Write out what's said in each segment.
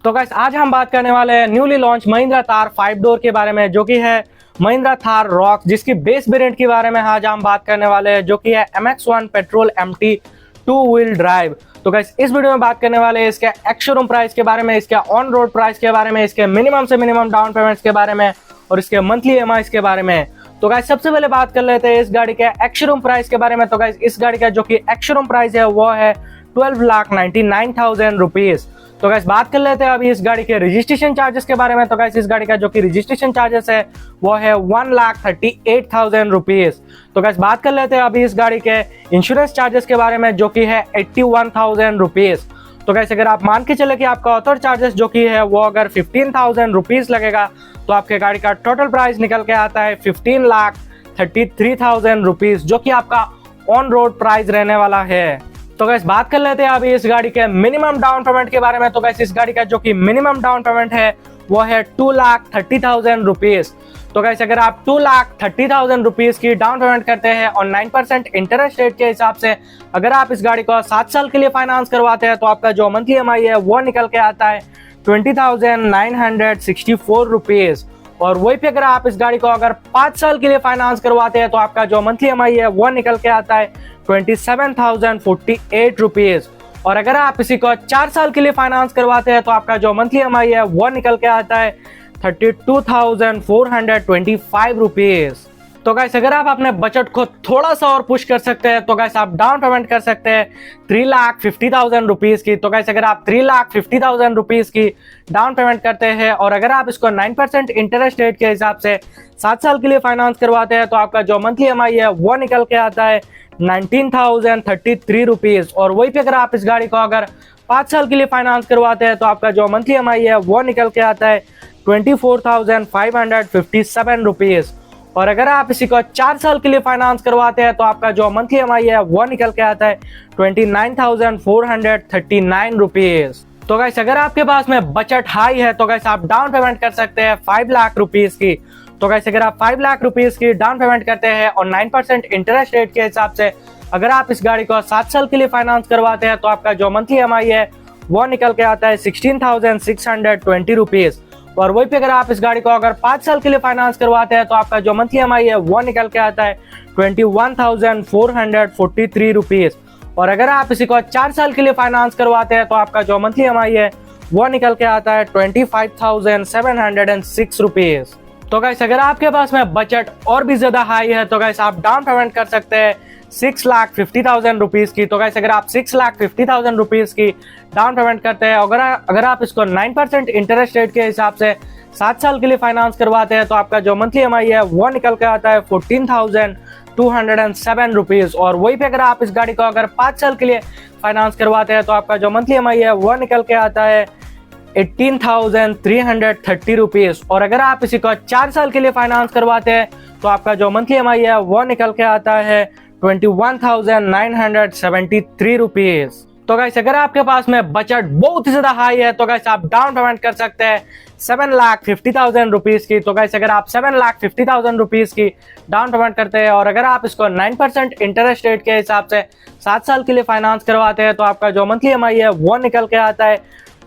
तो गाइस आज हम बात करने वाले हैं newly launch Mahindra Thar 5 door के बारे में, जो कि है महिंद्रा थार रॉक, जिसकी बेस वेरिएंट के बारे में आज हम बात करने वाले हैं, जो कि है MX1 petrol MT 2 wheel drive. तो गाइस इस वीडियो में बात करने वाले हैं इसके एक्स शोरूम प्राइस के बारे में, इसके ऑन रोड प्राइस के बारे में, इसके मिनिमम से मिनिमम डाउन पेमेंट्स के बारे में और इसके मंथली EMI के बारे में। तो गाइस सबसे पहले बात कर लेते हैं इस गाड़ी के एक्स शोरूम प्राइस के बारे में। तो गाइस इस गाड़ी का जो कि एक्स शोरूम प्राइस है वो है 12,99,000 रुपीज। तो गाइस बात कर लेते हैं अभी इस गाड़ी के रजिस्ट्रेशन चार्जेस के बारे में। तो गाइस इस गाड़ी का जो कि रजिस्ट्रेशन चार्जेस है वो है 1,38,000 रुपीज। तो गाइस बात कर लेते हैं अभी इस गाड़ी के इंश्योरेंस चार्जेस के बारे में, जो कि है 81,000 रुपीज। तो गाइस अगर आप मान के चले कि आपका ऑथर चार्जेस जो कि है वो अगर 15,000 रुपीज लगेगा, तो आपके गाड़ी का टोटल प्राइस निकल के आता है 15,33,000 रुपीज, जो कि आपका ऑन रोड प्राइस रहने वाला है। तो गाइस बात कर लेते हैं अभी इस गाड़ी के मिनिमम डाउन पेमेंट के बारे में। तो गाइस इस गाड़ी का जो कि मिनिमम डाउन पेमेंट है वो है 2,30,000 रुपीज। तो गाइस अगर आप 2,30,000 रुपीज की डाउन पेमेंट करते हैं और 9% इंटरेस्ट रेट के हिसाब से अगर आप इस गाड़ी को 7 साल के लिए फाइनेंस करवाते हैं, तो आपका जो मंथली EMI है वो निकल के आता है 20,964 रुपीज। और वही पे अगर आप इस गाड़ी को अगर 5 साल के लिए फाइनेंस करवाते हैं, तो आपका जो मंथली EMI है वो निकल के आता है 27,048 रुपीज। और अगर आप इसी को 4 साल के लिए फाइनेंस करवाते हैं, तो आपका जो मंथली EMI है वो निकल के आता है 32,425 रुपीज। तो गाइस अगर आप अपने बजट को थोड़ा सा और पुश कर सकते हैं, तो गाइस आप डाउन पेमेंट कर सकते हैं 3,50,000 रुपीज की। तो गाइस अगर आप 3,50,000 रुपीज की डाउन पेमेंट करते हैं और अगर आप इसको 9% इंटरेस्ट रेट के हिसाब से 7 साल के लिए फाइनेंस करवाते हैं, तो आपका जो मंथली EMI है वो निकल के आता है 19,033 रुपीज। और वही पे अगर आप इस गाड़ी को अगर 5 साल के लिए फाइनेंस करवाते हैं, तो आपका जो मंथली EMI है वो निकल के आता है 24,557 रुपीज। और अगर आप इसी को 4 साल के लिए फाइनेंस करवाते हैं, तो आपका जो मंथली EMI है वो निकल के आता है 29,439 रुपीज। तो गाइस अगर आपके पास में बजट हाई है, तो गाइस आप डाउन पेमेंट कर सकते हैं 5 लाख रुपीज की। तो गाइस अगर आप 5 लाख रुपीज की डाउन पेमेंट करते हैं और 9% इंटरेस्ट रेट के हिसाब से अगर आप इस गाड़ी को 7 साल के लिए फाइनेंस करवाते हैं, तो आपका जो मंथली EMI है वो निकल के आता है 16,620 रुपीज। और वही पे अगर आप इस गाड़ी को अगर 5 साल के लिए फाइनेंस करवाते हैं, तो आपका जो मंथली EMI है वो निकल के आता है 21,443 रुपीज। और अगर आप इसी को 4 साल के लिए फाइनेंस करवाते हैं, तो आपका जो मंथली EMI है वो निकल के आता है 25,706 रुपीज। तो गाइस अगर आपके पास में बजट और भी ज्यादा हाई है, तो गाइस आप डाउन पेमेंट कर सकते हैं 6,50,000 रुपीज की। तो गाइस अगर आप 6,50,000 रुपीज की डाउन पेमेंट करते हैं, अगर आप इसको 9% इंटरेस्ट रेट के हिसाब से 7 साल के लिए फाइनेंस करवाते हैं, तो आपका जो मंथली EMI है वो निकल के आता है 14,207 रुपीज। और वही पे अगर आप इस गाड़ी को अगर 5 साल के लिए फाइनेंस करवाते हैं, तो आपका जो मंथली EMI है वो निकल के आता है 18,330 रुपीज। और अगर आप इसी को 4 साल के लिए फाइनेंस करवाते हैं, तो आपका जो मंथली EMI है वो निकल के आता है 21,973 रुपीज। तो गाइस अगर आपके पास में बजट बहुत ही ज्यादा हाई है, तो गाइस आप डाउन पेमेंट कर सकते हैं 7,50,000 रुपीज की। तो गाइस अगर आप 7,50,000 रुपीज की डाउन पेमेंट करते हैं और अगर आप इसको 9% इंटरेस्ट रेट के हिसाब से 7 साल के लिए फाइनेंस करवाते हैं, तो आपका जो मंथली EMI है वो निकल के आता है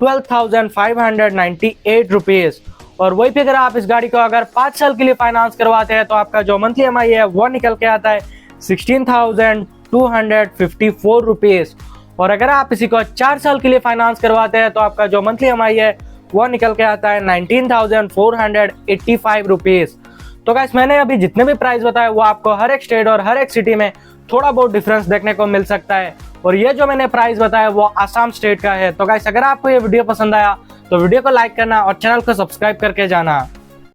12,598 रुपीज। और वही पे अगर आप इस गाड़ी को अगर 5 साल के लिए फाइनेंस करवाते हैं, तो आपका जो मंथली EMI है वो निकल के आता है 16,254 रुपीज। और अगर आप इसी को 4 साल के लिए फाइनेंस करवाते हैं, तो आपका जो मंथली EMI है वो निकल के आता है 19,485 रुपीज। तो गाइस मैंने अभी जितने भी प्राइस बताए वो आपको हर एक स्टेट और हर एक सिटी में थोड़ा बहुत डिफरेंस देखने को मिल सकता है। और ये जो मैंने प्राइस बताया वो आसाम स्टेट का है। तो गाइस अगर आपको ये वीडियो पसंद आया, तो वीडियो को लाइक करना और चैनल को सब्सक्राइब करके जाना।